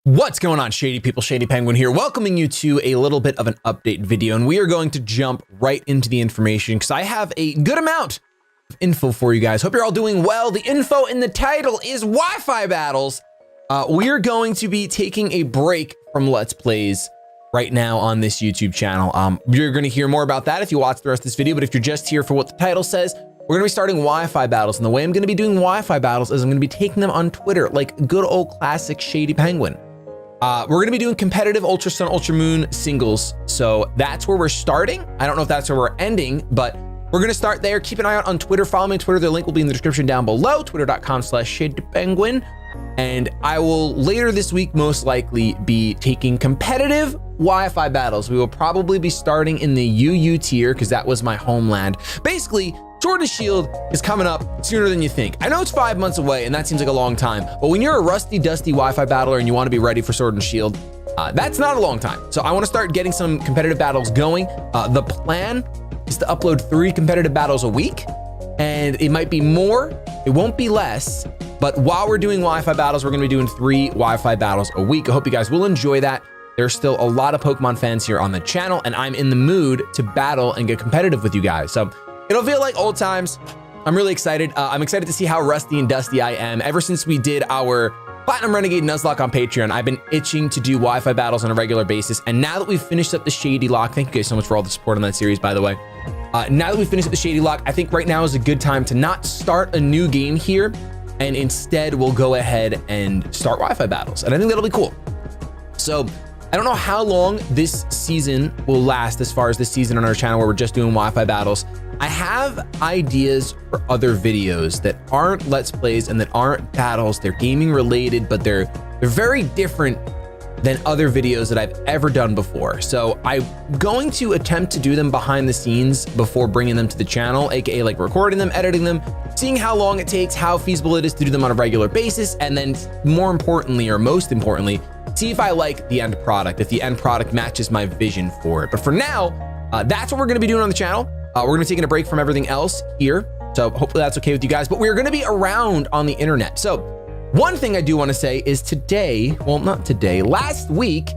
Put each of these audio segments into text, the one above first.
What's going on, Shady people? ShadyPenguinn here, welcoming you to a little bit of an update video, and we are going to jump right into the information because I have a good amount of info for you guys. Hope you're all doing well. The info in the title is Wi-Fi battles. We are going to be taking a break from Let's Plays right now on this YouTube channel. You're going to hear more about that if you watch the rest of this video, but if you're just here for what the title says, we're going to be starting Wi-Fi battles, and the way I'm going to be doing Wi-Fi battles is I'm going to be taking them on Twitter like good old classic ShadyPenguinn. We're going to be doing competitive Ultra Sun, Ultra Moon singles. So that's where we're starting. I don't know if that's where we're ending, but we're going to start there. Keep an eye out on Twitter. Follow me on Twitter. The link will be in the description down below, twitter.com/ShadyPenguinn. And I will later this week most likely be taking competitive Wi-Fi battles. We will probably be starting in the UU tier because that was my homeland. Basically, Sword and Shield is coming up sooner than you think. I know it's 5 months away and that seems like a long time, but when you're a rusty, dusty Wi-Fi battler and you want to be ready for Sword and Shield, that's not a long time. So I want to start getting some competitive battles going. The plan is to upload 3 competitive battles a week, and it might be more, it won't be less, but while we're doing Wi-Fi battles, we're going to be doing 3 Wi-Fi battles a week. I hope you guys will enjoy that. There's still a lot of Pokemon fans here on the channel, and I'm in the mood to battle and get competitive with you guys. So it'll feel like old times. I'm really excited. I'm excited to see how rusty and dusty I am. Ever since we did our Platinum Renegade Nuzlocke on Patreon, I've been itching to do Wi-Fi battles on a regular basis. And now that we've finished up the Shady Lock, thank you guys so much for all the support on that series, by the way. Now that we've finished up the Shady Lock, I think right now is a good time to not start a new game here, and instead we'll go ahead and start Wi-Fi battles. And I think that'll be cool. So I don't know how long this season will last as far as this season on our channel where we're just doing Wi-Fi battles. I have ideas for other videos that aren't Let's Plays and that aren't battles. They're gaming related, but they're very different than other videos that I've ever done before. So I'm going to attempt to do them behind the scenes before bringing them to the channel, aka like recording them, editing them, seeing how long it takes, how feasible it is to do them on a regular basis, and then more importantly, or most importantly, see if I like the end product, if the end product matches my vision for it. But for now, that's what we're gonna be doing on the channel. We're gonna be taking a break from everything else here. So hopefully that's okay with you guys, but we're gonna be around on the internet. So one thing I do wanna say is today, well, not today, last week,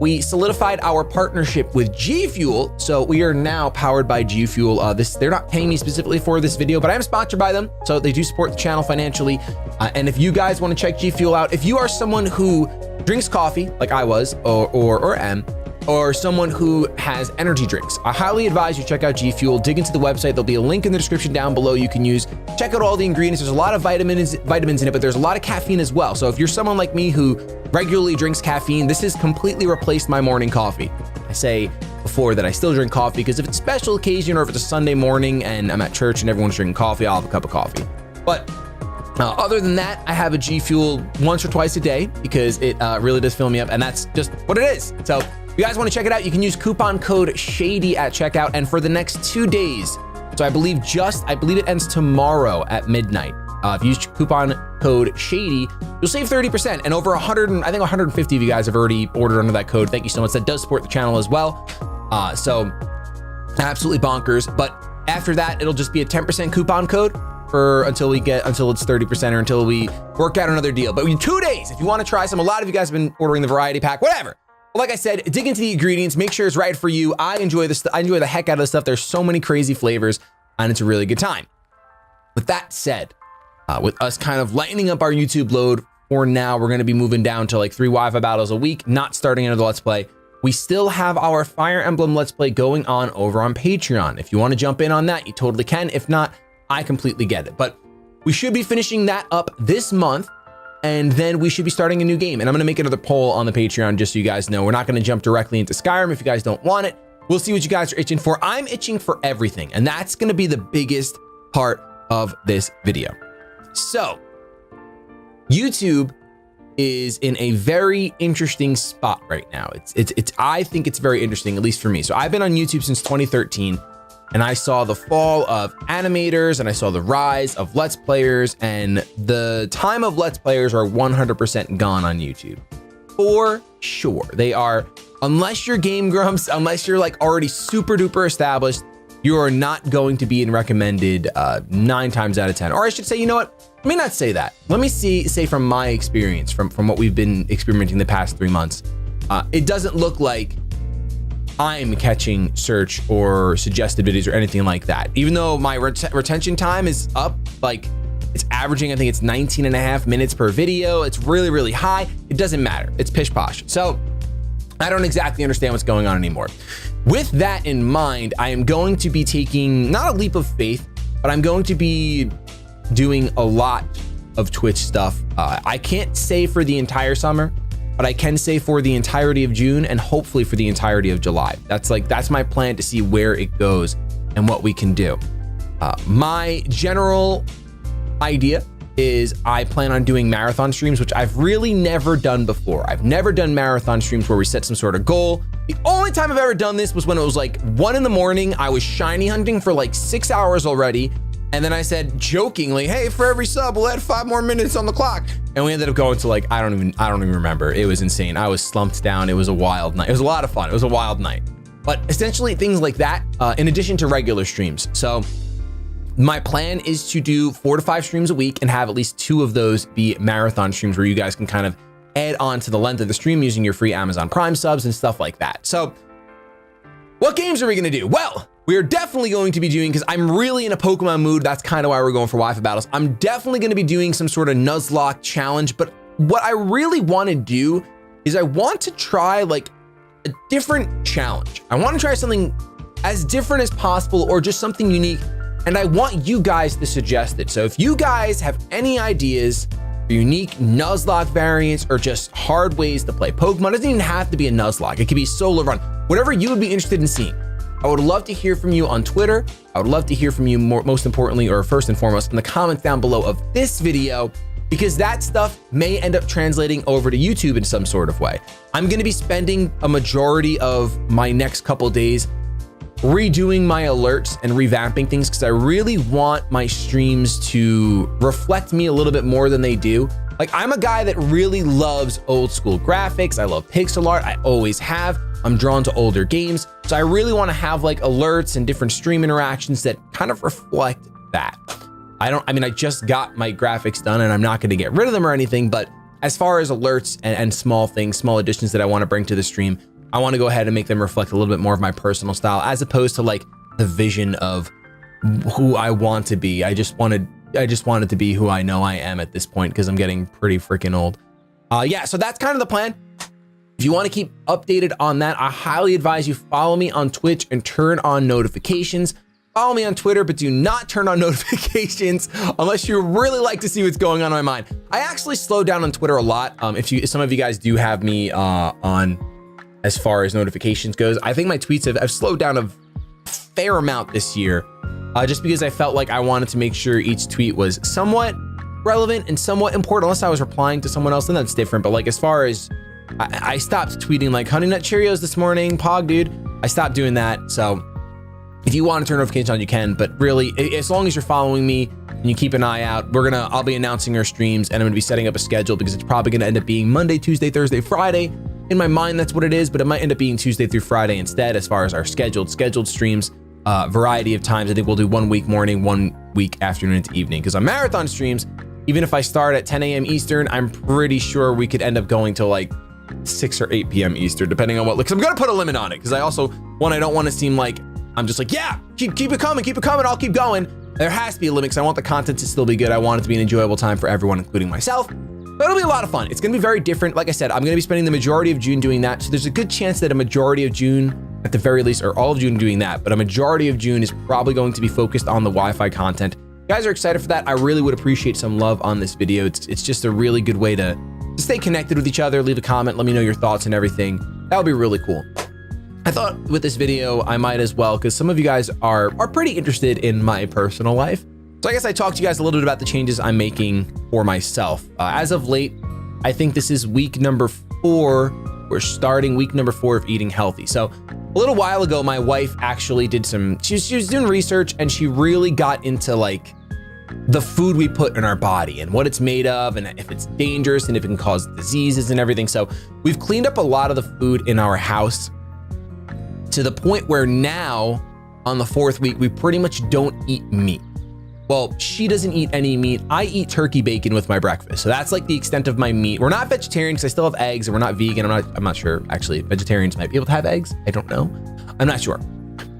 we solidified our partnership with GFUEL. So we are now powered by GFUEL. They're not paying me specifically for this video, but I am sponsored by them. So they do support the channel financially. And if you guys wanna check GFUEL out, if you are someone who drinks coffee like I was or am, or someone who has energy drinks, I highly advise you check out GFUEL. Dig into the website. There'll be a link in the description down below you can use. Check out all the ingredients. There's a lot of vitamins in it, but there's a lot of caffeine as well. So if you're someone like me who regularly drinks caffeine, this has completely replaced my morning coffee. I say before that I still drink coffee because if it's a special occasion or if it's a Sunday morning and I'm at church and everyone's drinking coffee, I'll have a cup of coffee. But other than that, I have a GFUEL once or twice a day because it really does fill me up, and that's just what it is. So if you guys want to check it out, you can use coupon code SHADY at checkout, and for the next 2 days, so I believe it ends tomorrow at midnight. If you use coupon code SHADY, you'll save 30%, and over 150 of you guys have already ordered under that code. Thank you so much. That does support the channel as well. So absolutely bonkers. But after that, it'll just be a 10% coupon code until it's 30% or until we work out another deal. But in 2 days, if you want to try some, a lot of you guys have been ordering the variety pack, whatever. But like I said, dig into the ingredients, make sure it's right for you. I enjoy this. I enjoy the heck out of this stuff. There's so many crazy flavors, and it's a really good time. With that said, with us kind of lightening up our YouTube load for now, we're going to be moving down to like 3 Wi-Fi battles a week, not starting another Let's Play. We still have our Fire Emblem Let's Play going on over on Patreon. If you want to jump in on that, you totally can. If not, I completely get it. But we should be finishing that up this month, and then we should be starting a new game. And I'm going to make another poll on the Patreon just so you guys know. We're not going to jump directly into Skyrim if you guys don't want it. We'll see what you guys are itching for. I'm itching for everything, and that's going to be the biggest part of this video. So YouTube is in a very interesting spot right now. I think it's very interesting, at least for me. So I've been on YouTube since 2013, and I saw the fall of animators, and I saw the rise of Let's Players, and the time of Let's Players are 100% gone on YouTube. For sure. They are, unless you're Game Grumps, unless you're like already super duper established, you are not going to be in recommended 9 times out of 10. Or I should say, you know what? Let me not say that. Let me say from my experience, from what we've been experimenting the past 3 months, it doesn't look like I'm catching search or suggested videos or anything like that. Even though my retention time is up, like it's averaging, I think it's 19 and a half minutes per video. It's really, really high. It doesn't matter. It's pish posh. So I don't exactly understand what's going on anymore. With that in mind, I am going to be taking not a leap of faith, but I'm going to be doing a lot of Twitch stuff. I can't say for the entire summer, but I can say for the entirety of June and hopefully for the entirety of July. That's my plan to see where it goes and what we can do. My general idea is I plan on doing marathon streams, which I've really never done before. I've never done marathon streams where we set some sort of goal. The only time I've ever done this was when it was like 1 in the morning. I was shiny hunting for like 6 hours already. And then I said jokingly, hey, for every sub, we'll add 5 more minutes on the clock. And we ended up going to like, I don't even remember. It was insane. I was slumped down. It was a wild night. It was a lot of fun. It was a wild night. But essentially things like that, in addition to regular streams. So my plan is to do 4 to 5 streams a week and have at least 2 of those be marathon streams where you guys can kind of add on to the length of the stream using your free Amazon Prime subs and stuff like that. So what games are we gonna do? Well, we're definitely going to be doing, because I'm really in a Pokemon mood, that's kind of why we're going for Wi-Fi battles. I'm definitely gonna be doing some sort of Nuzlocke challenge, but what I really wanna do is I want to try like a different challenge. I wanna try something as different as possible or just something unique, and I want you guys to suggest it. So if you guys have any ideas for unique Nuzlocke variants or just hard ways to play Pokemon, it doesn't even have to be a Nuzlocke, it could be solo run, whatever you would be interested in seeing. I would love to hear from you on Twitter. I would love to hear from you most importantly, or first and foremost, in the comments down below of this video, because that stuff may end up translating over to YouTube in some sort of way. I'm gonna be spending a majority of my next couple days redoing my alerts and revamping things, because I really want my streams to reflect me a little bit more than they do. Like, I'm a guy that really loves old school graphics. I love pixel art. I always have. I'm drawn to older games. So I really want to have like alerts and different stream interactions that kind of reflect that. I just got my graphics done and I'm not going to get rid of them or anything, but as far as alerts and small things, small additions that I want to bring to the stream, I want to go ahead and make them reflect a little bit more of my personal style, as opposed to like the vision of who I want to be. I just wanted to be who I know I am at this point, because I'm getting pretty freaking old. Yeah, so that's kind of the plan. If you want to keep updated on that, I highly advise you follow me on Twitch and turn on notifications. Follow me on Twitter, but do not turn on notifications unless you really like to see what's going on in my mind. I actually slowed down on Twitter a lot. If some of you guys do have me on as far as notifications goes, I think my tweets I've slowed down a fair amount this year, just because I felt like I wanted to make sure each tweet was somewhat relevant and somewhat important, unless I was replying to someone else, then that's different. But like, as far as I stopped tweeting like Honey Nut Cheerios this morning, Pog dude, I stopped doing that. So if you want to turn notifications on, you can, but really, as long as you're following me and you keep an eye out, I'll be announcing our streams, and I'm gonna be setting up a schedule, because it's probably gonna end up being Monday, Tuesday, Thursday, Friday. In my mind, that's what it is, but it might end up being Tuesday through Friday instead, as far as our scheduled streams. Variety of times. I think we'll do 1 week morning, 1 week afternoon into evening, because on marathon streams, even if I start at 10 a.m. Eastern, I'm pretty sure we could end up going to like 6 or 8 p.m. Eastern, depending on what, because I'm gonna put a limit on it, because I don't want to seem like I'm just like, yeah, keep it coming, I'll keep going. There has to be a limit, because I want the content to still be good. I want it to be an enjoyable time for everyone, including myself. But it'll be a lot of fun. It's gonna be very different. Like I said, I'm gonna be spending the majority of June doing that. So there's a good chance that a majority of June, at the very least, or all of June doing that, but a majority of June is probably going to be focused on the Wi-Fi content. You guys are excited for that? I really would appreciate some love on this video. It's just a really good way to stay connected with each other. Leave a comment, let me know your thoughts and everything. That would be really cool. I thought with this video, I might as well, because some of you guys are pretty interested in my personal life. So I guess I talked to you guys a little bit about the changes I'm making for myself. As of late, I think this is week number 4. We're starting week number 4 of eating healthy. So a little while ago, my wife actually did she was doing research, and she really got into like the food we put in our body and what it's made of, and if it's dangerous and if it can cause diseases and everything. So we've cleaned up a lot of the food in our house to the point where now on the 4th week, we pretty much don't eat meat. Well, she doesn't eat any meat. I eat turkey bacon with my breakfast. So that's like the extent of my meat. We're not vegetarian because I still have eggs, and we're not vegan. I'm not sure. Actually, vegetarians might be able to have eggs. I don't know. I'm not sure,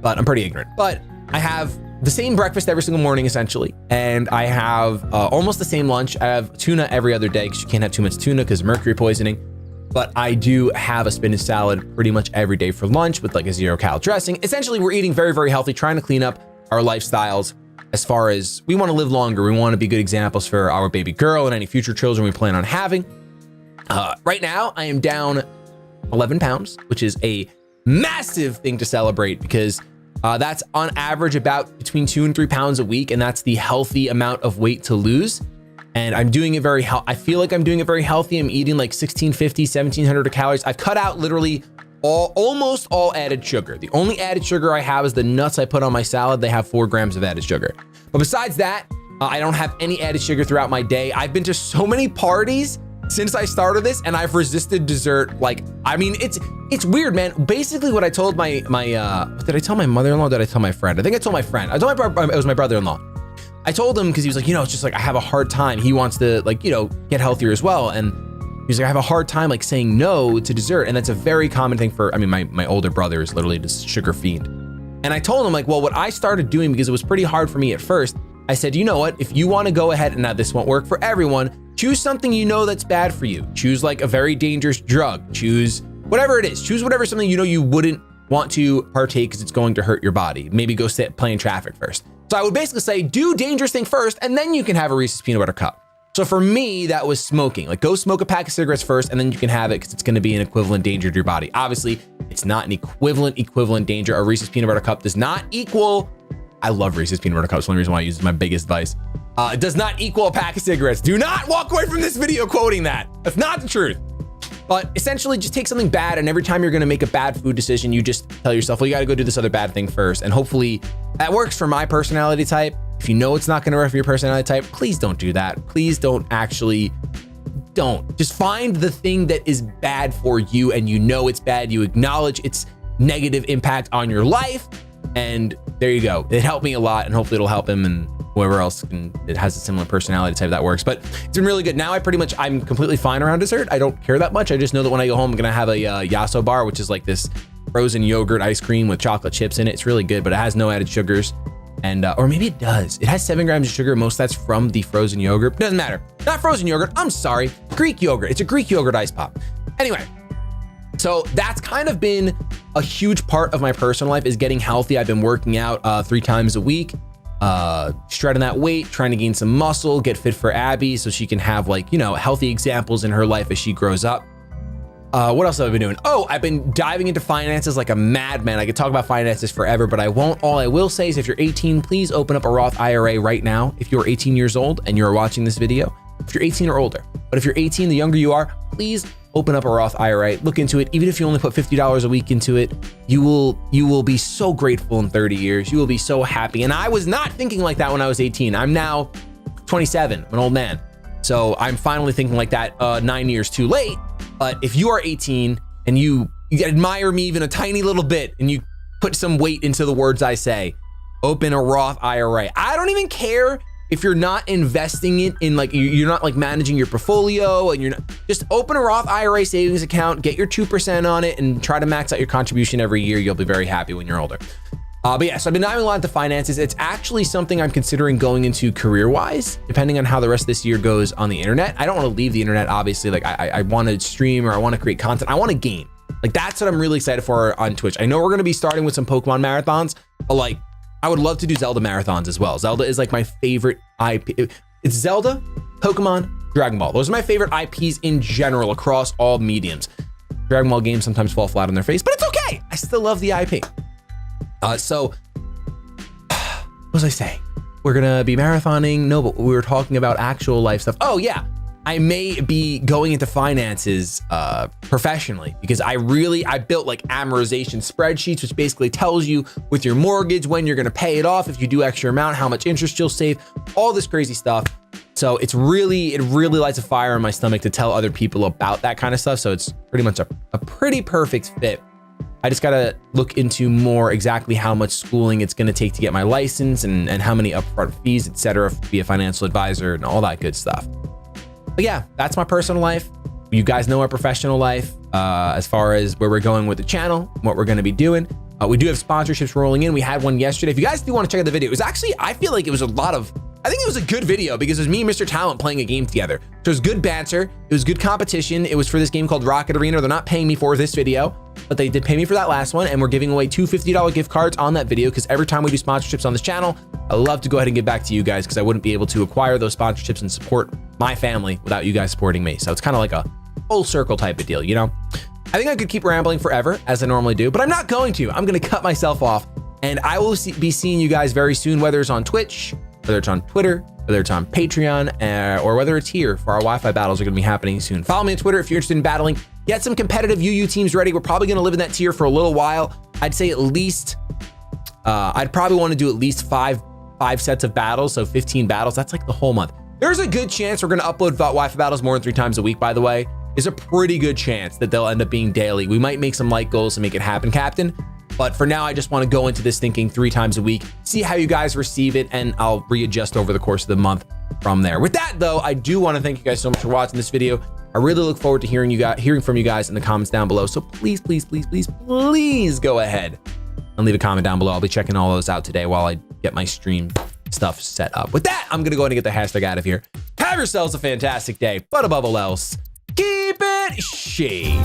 but I'm pretty ignorant. But I have the same breakfast every single morning, essentially. And I have almost the same lunch. I have tuna every other day because you can't have too much tuna because of mercury poisoning. But I do have a spinach salad pretty much every day for lunch with like a 0-cal dressing. Essentially, we're eating very, very healthy, trying to clean up our lifestyles. As far as we want to live longer, we want to be good examples for our baby girl and any future children we plan on having. Right now, I am down 11 pounds, which is a massive thing to celebrate because that's on average about between 2 and 3 pounds a week. And that's the healthy amount of weight to lose. And I'm doing it I feel like I'm doing it very healthy. I'm eating like 1650, 1700 calories. I've cut out literally almost all added sugar. The only added sugar I have is the nuts I put on my salad. They have 4 grams of added sugar. But besides that, I don't have any added sugar throughout my day. I've been to so many parties since I started this, and I've resisted dessert. Like, I mean, it's weird, man. Basically, what I told did I tell my mother-in-law? Or did I tell my friend? I think I told my friend. It was my brother-in-law. I told him because he was like, it's just like I have a hard time. He wants to get healthier as well, and he's like, I have a hard time like saying no to dessert. And that's a very common thing my older brother is literally just sugar fiend. And I told him like, well, what I started doing, because it was pretty hard for me at first, I said, you know what, if you want to go ahead, and now this won't work for everyone, choose something that's bad for you. Choose like a very dangerous drug, choose whatever it is, choose something you wouldn't want to partake because it's going to hurt your body. Maybe go sit play in traffic first. So I would basically say, do dangerous thing first, and then you can have a Reese's peanut butter cup. So for me, that was smoking. Like, go smoke a pack of cigarettes first, and then you can have it because it's going to be an equivalent danger to your body. Obviously, it's not an equivalent danger. A Reese's peanut butter cup does not equal. I love Reese's peanut butter cups. The only reason why I use it is my biggest vice. It does not equal a pack of cigarettes. Do not walk away from this video quoting that. That's not the truth. But essentially, just take something bad, and every time you're going to make a bad food decision, you just tell yourself, well, you got to go do this other bad thing first. And hopefully that works for my personality type. If you know it's not going to work for your personality type, please don't do that. Please don't. Just find the thing that is bad for you, and it's bad. You acknowledge its negative impact on your life, and there you go. It helped me a lot, and hopefully it'll help him and whoever else it has a similar personality type that works. But it's been really good. Now I'm completely fine around dessert. I don't care that much. I just know that when I go home, I'm gonna have a Yasso bar, which is like this frozen yogurt ice cream with chocolate chips in it. It's really good, but it has no added sugars. And or maybe it does. It has 7 grams of sugar. Most of that's from the frozen yogurt. Doesn't matter. Not frozen yogurt. I'm sorry. Greek yogurt. It's a Greek yogurt ice pop. Anyway, so that's kind of been a huge part of my personal life, is getting healthy. I've been working out 3 times a week. Shredding that weight, trying to gain some muscle, get fit for Abby so she can have healthy examples in her life as she grows up. What else have I been doing? Oh, I've been diving into finances like a madman. I could talk about finances forever, but I won't. All I will say is if you're 18, please open up a Roth IRA right now. If you're 18 years old and you're watching this video, if you're 18 or older, but if you're 18, the younger you are, please open up a Roth IRA, look into it. Even if you only put $50 a week into it, you will be so grateful in 30 years. You will be so happy. And I was not thinking like that when I was 18. I'm now 27, I'm an old man. So I'm finally thinking like that 9 years too late. But if you are 18 and you admire me even a tiny little bit and you put some weight into the words I say, open a Roth IRA. I don't even care if you're not investing it in you're not managing your portfolio, and you're not, just open a Roth IRA savings account, get your 2% on it, and try to max out your contribution every year. You'll be very happy when you're older. But yeah, so I've been diving a lot into finances. It's actually something I'm considering going into career-wise, depending on how the rest of this year goes on the internet. I don't want to leave the internet, obviously. I want to stream, or I want to create content. I want to game. That's what I'm really excited for on Twitch. I know we're going to be starting with some Pokemon marathons, but I would love to do Zelda marathons as well. Zelda is my favorite IP. It's Zelda, Pokemon, Dragon Ball. Those are my favorite IPs in general across all mediums. Dragon Ball games sometimes fall flat on their face, but it's okay. I still love the IP. So what was I saying? We're gonna be marathoning. No, but we were talking about actual life stuff. Oh yeah, I may be going into finances professionally, because I built amortization spreadsheets, which basically tells you with your mortgage when you're gonna pay it off, if you do extra amount, how much interest you'll save, all this crazy stuff. So it really lights a fire in my stomach to tell other people about that kind of stuff. So it's pretty much a pretty perfect fit I just got to look into more exactly how much schooling it's going to take to get my license and how many upfront fees, etc., to be a financial advisor and all that good stuff. But yeah, that's my personal life. You guys know our professional life as far as where we're going with the channel, what we're going to be doing. We do have sponsorships rolling in. We had one yesterday. If you guys do want to check out the video, it was actually, I feel like it was I think it was a good video because it was me and Mr. Talent playing a game together. So it was good banter. It was good competition. It was for this game called Rocket Arena. They're not paying me for this video, but they did pay me for that last one. And we're giving away two $50 gift cards on that video because every time we do sponsorships on this channel, I love to go ahead and give back to you guys because I wouldn't be able to acquire those sponsorships and support my family without you guys supporting me. So it's kind of like a full circle type of deal, you know? I think I could keep rambling forever as I normally do, but I'm not going to. I'm going to cut myself off and I will be seeing you guys very soon, whether it's on Twitch, whether it's on Twitter, whether it's on Patreon, or whether it's here for our Wi-Fi battles are going to be happening soon. Follow me on Twitter if you're interested in battling. Get some competitive UU teams ready. We're probably going to live in that tier for a little while. I'd say at least, I'd probably want to do at least five sets of battles. So 15 battles. That's like the whole month. There's a good chance we're going to upload Wi-Fi battles more than 3 times a week, by the way. There's a pretty good chance that they'll end up being daily. We might make some light goals to make it happen, Captain. But for now, I just want to go into this thinking 3 times a week, see how you guys receive it, and I'll readjust over the course of the month from there. With that, though, I do want to thank you guys so much for watching this video. I really look forward to hearing from you guys in the comments down below. So please, please, please, please, please go ahead and leave a comment down below. I'll be checking all those out today while I get my stream stuff set up. With that, I'm going to go ahead and get the hashtag out of here. Have yourselves a fantastic day, but above all else, keep it shady.